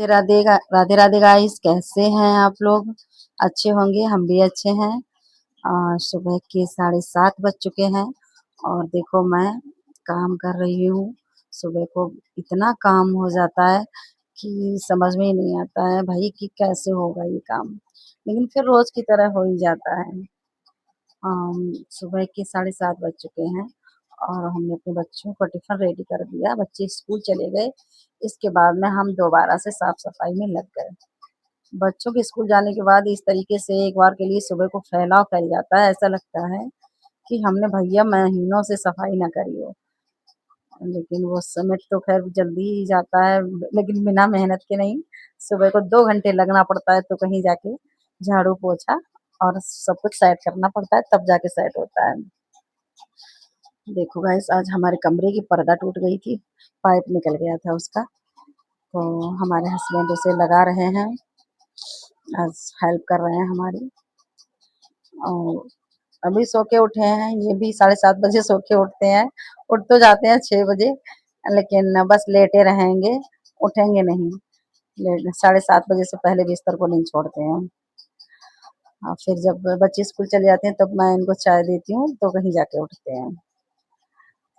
Radhe Radhe guys, कैसे हैं आप लोग। अच्छे होंगे, हम भी अच्छे हैं। सुबह के 7:30 बज चुके हैं और देखो मैं काम कर रही हूँ। सुबह को इतना काम हो जाता है कि समझ में ही नहीं आता है भाई कि कैसे होगा ये काम, लेकिन फिर रोज की तरह हो ही जाता है। सुबह के 7:30 बज चुके हैं और हमने अपने बच्चों को टिफिन रेडी कर दिया, बच्चे स्कूल चले गए। इसके बाद में हम दोबारा से साफ सफाई में लग गए। बच्चों के स्कूल जाने के बाद इस तरीके से एक बार के लिए सुबह को फैलाव फैल जाता है, ऐसा लगता है कि हमने भैया महीनों से सफाई ना करी हो। लेकिन वो समेट तो खैर जल्दी ही जाता है, लेकिन बिना मेहनत के नहीं। सुबह को 2 घंटे लगना पड़ता है तो कहीं जाके झाड़ू पोछा और सब कुछ सेट करना पड़ता है, तब जाके सेट होता है। देखो गाइस, आज हमारे कमरे की पर्दा टूट गई थी, पाइप निकल गया था उसका, तो हमारे हस्बैंड उसे लगा रहे हैं, आज हेल्प कर रहे हैं हमारी। और अभी सो के उठे हैं, ये भी 7:30 बजे सो के उठते हैं। उठ तो जाते हैं 6 बजे, लेकिन बस लेटे रहेंगे, उठेंगे नहीं। 7:30 बजे से पहले बिस्तर को नहीं छोड़ते हैं। और फिर जब बच्चे स्कूल चले जाते हैं तब मैं इनको चाय देती हूँ तो कहीं जाके उठते हैं।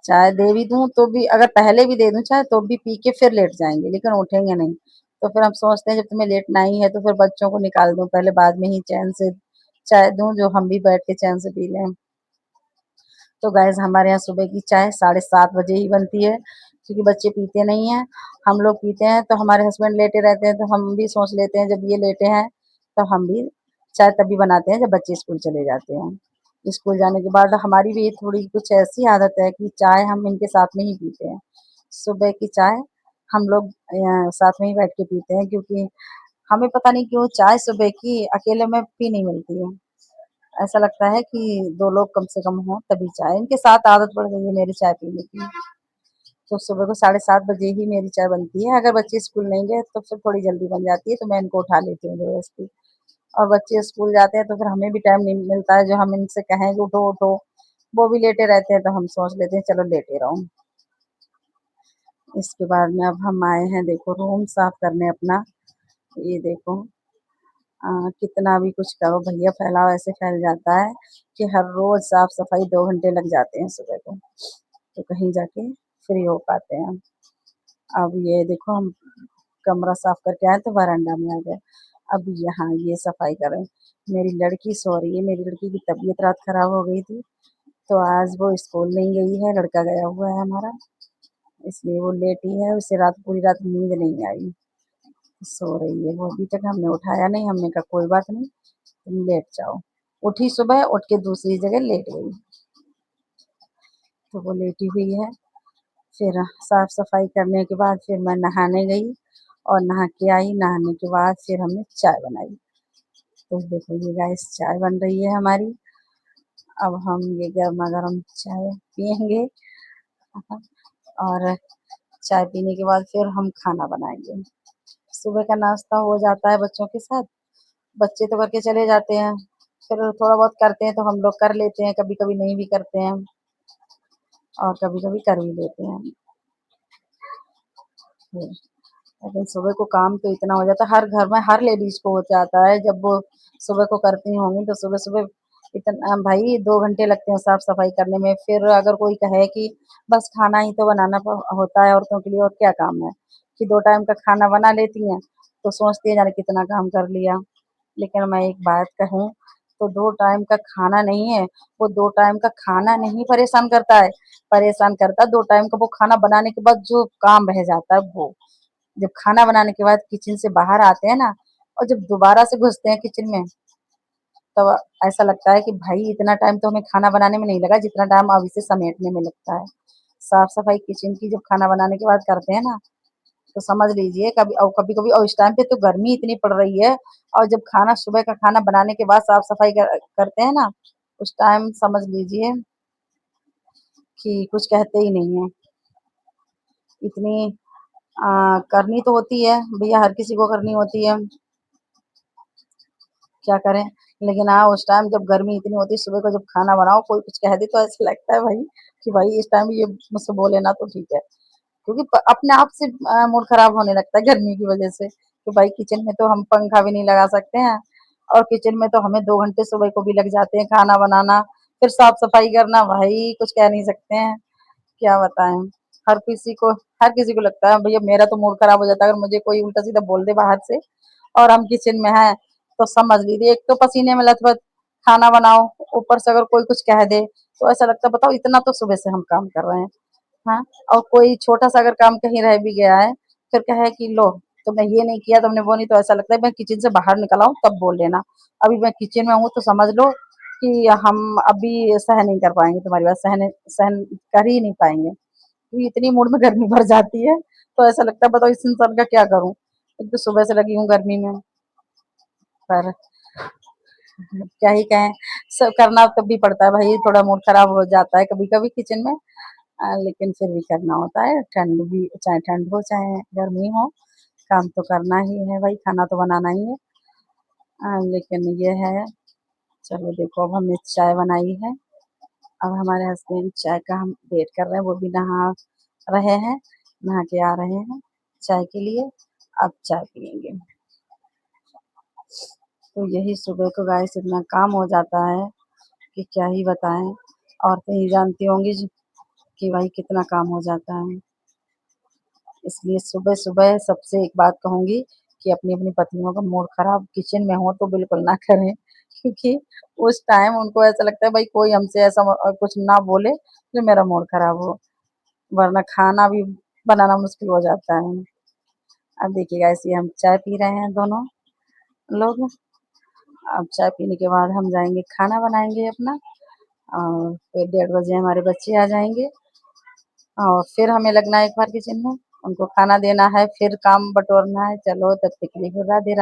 चाय दे भी दूँ तो भी, अगर पहले भी दे दूँ चाय तो भी पी के फिर लेट जाएँगे, लेकिन उठेंगे नहीं। तो फिर हम सोचते हैं जब तुम्हें लेटना ही है तो फिर बच्चों को निकाल दूँ पहले, बाद में ही चैन से चाय दूँ जो हम भी बैठ के चैन से पी लें। तो गाइस, हमारे यहाँ सुबह की चाय 7:30 बजे ही बनती है, क्योंकि बच्चे पीते नहीं हैं। हम लोग पीते हैं तो हमारे हस्बैंड लेटे रहते हैं, तो हम भी सोच लेते हैं जब ये लेटे हैं तो हम भी चाय तभी बनाते हैं जब बच्चे स्कूल चले जाते हैं। स्कूल जाने के बाद हमारी भी थोड़ी कुछ ऐसी आदत है कि चाय हम इनके साथ में ही पीते हैं। सुबह की चाय हम लोग साथ में ही बैठ के पीते हैं, क्योंकि हमें पता नहीं क्यों चाय सुबह की अकेले में पी नहीं मिलती है। ऐसा लगता है कि 2 लोग कम से कम हों तभी चाय, इनके साथ आदत पड़ गई है मेरी चाय पीने की। तो सुबह को 7:30 बजे ही मेरी चाय बनती है। अगर बच्चे स्कूल नहीं गए तो फिर थोड़ी जल्दी बन जाती है, तो मैं इनको उठा लेती हूँ ज़बरदस्ती। और बच्चे स्कूल जाते हैं तो फिर हमें भी टाइम नहीं मिलता है, जो हम इनसे कहें कि उठो उठो, वो भी लेटे रहते हैं, तो हम सोच लेते हैं चलो लेटे रहो। इसके बाद में अब हम आए हैं देखो रूम साफ करने अपना। ये देखो, कितना भी कुछ करो भैया फैलाव ऐसे फैल जाता है कि हर रोज साफ सफाई 2 घंटे लग जाते हैं सुबह को, तो कहीं जाके फ्री हो पाते हैं। अब ये देखो, हम कमरा साफ करके आए तो बरामदा में आ गए। अब यहाँ ये सफाई करें। मेरी लड़की सो रही है, मेरी लड़की की तबीयत रात खराब हो गई थी, तो आज वो स्कूल नहीं गई है, लड़का गया हुआ है हमारा, इसलिए वो लेटी है, उसे रात पूरी रात नींद नहीं आई, सो रही है वो। अभी तक हमने उठाया नहीं, हमने कहा कोई बात नहीं, तुम लेट जाओ। उठी सुबह, उठ के दूसरी जगह लेट गई, तो वो लेटी हुई है। फिर साफ सफाई करने के बाद फिर मैं नहाने गई और नहा के आई। नहाने के बाद फिर हमने चाय बनाई। तो देखो ये गाइस, चाय बन रही है हमारी। अब हम ये गर्मा गर्म चाय पियेंगे और चाय पीने के बाद फिर हम खाना बनाएंगे। सुबह का नाश्ता हो जाता है बच्चों के साथ, बच्चे तो करके चले जाते हैं, फिर थोड़ा बहुत करते हैं तो हम लोग कर लेते हैं, कभी कभी नहीं भी करते हैं और कभी कभी कर भी लेते हैं। लेकिन सुबह को काम तो इतना हो जाता है, हर घर में हर लेडीज को हो जाता है, जब वो सुबह को करती होंगी तो सुबह सुबह इतना भाई 2 घंटे लगते हैं साफ सफाई करने में। फिर अगर कोई कहे कि बस खाना ही तो बनाना होता है औरतों के लिए, और क्या काम है, कि 2 टाइम का खाना बना लेती हैं, तो सोचती है जाने कितना काम कर लिया। लेकिन मैं एक बात कहूँ, तो 2 टाइम का खाना नहीं है, वो 2 टाइम का खाना नहीं परेशान करता है, परेशान करता है 2 टाइम का वो खाना बनाने के बाद जो काम रह जाता है वो। जब खाना बनाने के बाद किचन से बाहर आते हैं ना, और जब दोबारा से घुसते हैं किचन में, तब ऐसा लगता है कि भाई इतना टाइम तो हमें खाना बनाने में नहीं लगा जितना टाइम अब इसे समेटने में लगता है। साफ सफाई किचन की जब खाना बनाने के बाद करते हैं ना, तो समझ लीजिए कभी कभी, और इस टाइम पे तो गर्मी इतनी पड़ रही है, और जब खाना सुबह का खाना बनाने के बाद साफ सफाई करते हैं ना, उस टाइम समझ लीजिए कि कुछ कहते ही नहीं है। इतनी करनी तो होती है भैया, हर किसी को करनी होती है, क्या करें। लेकिन हाँ, उस टाइम जब गर्मी इतनी होती है, सुबह को जब खाना बनाओ कोई कुछ कह दे तो ऐसा लगता है भाई कि भाई इस टाइम ये मुझसे बोले ना तो ठीक है, क्योंकि अपने आप से मूड खराब होने लगता है गर्मी की वजह से। कि भाई किचन में तो हम पंखा भी नहीं लगा सकते हैं और किचन में तो हमें 2 घंटे सुबह को भी लग जाते हैं खाना बनाना, फिर साफ-सफाई करना, भाई कुछ कह नहीं सकते हैं। क्या बताएँ? हर किसी को हर किसी को लगता है भैया मेरा तो मूड खराब हो जाता है अगर मुझे कोई उल्टा-सीधा बोल दे बाहर से और हम किचन में हैं, तो समझ लीजिए एक तो पसीने में लथपथ खाना बनाओ, ऊपर से अगर कोई कुछ कह दे, तो ऐसा लगता है बताओ इतना तो सुबह से हम काम कर रहे हैं, हाँ? और कोई छोटा-सा अगर काम कहीं रह भी गया है, फिर कहे कि लो तुमने ये नहीं किया, तुमने वो नहीं तो ऐसा लगता है मैं किचन से बाहर निकल आऊँ तब बोल लेना। अभी मैं किचन में हूँ तो समझ लो कि हम अभी सहन नहीं कर पाएँगे तुम्हारी बात सहन सहन कर ही नहीं पाएँगे। क्योंकि इतनी मूड में गर्मी भर जाती है, तो ऐसा लगता है बताओ इस इंसान का क्या करूँ? एक तो सुबह से लगी हूँ गर्मी में, पर क्या ही कहें, सब करना तब भी पड़ता है भाई, थोड़ा मूड खराब हो जाता है कभी-कभी किचन में लेकिन फिर भी करना होता है, ठंड भी चाहे ठंड हो, चाहे गर्मी हो, काम तो करना ही है भाई, खाना तो बनाना ही है। लेकिन ये है, चलो देखो अब हमने चाय बनाई है, अब हमारे हस्बैंड चाय का हम वेट कर रहे हैं, वो भी नहा रहे हैं, नहा के आ रहे हैं चाय के लिए, अब चाय पिएँगे। तो यही सुबह को गाइस इतना काम हो जाता है कि क्या ही बताएँ। औरतें ही जानती होंगी कि भाई कितना काम हो जाता है। इसलिए सुबह-सुबह सबसे एक बात कहूँगी कि अपनी-अपनी पत्नियों का मूड ख़राब किचन में हो तो बिल्कुल ना करें क्योंकि उस टाइम उनको ऐसा लगता है भाई कोई हमसे ऐसा कुछ ना बोले जो मेरा मूड ख़राब हो, वरना खाना भी बनाना मुश्किल हो जाता है। अब देखिए गाइस ये हम चाय पी रहे हैं दोनों लोग, अब चाय पीने के बाद हम जाएँगे खाना बनाएँगे अपना और फिर 1:30 बजे हमारे बच्चे आ जाएँगे और फिर हमें लगना है एक बार किचन में, उनको खाना देना है, फिर काम बटोरना है, चलो तब तक के लिए फिर राधे रा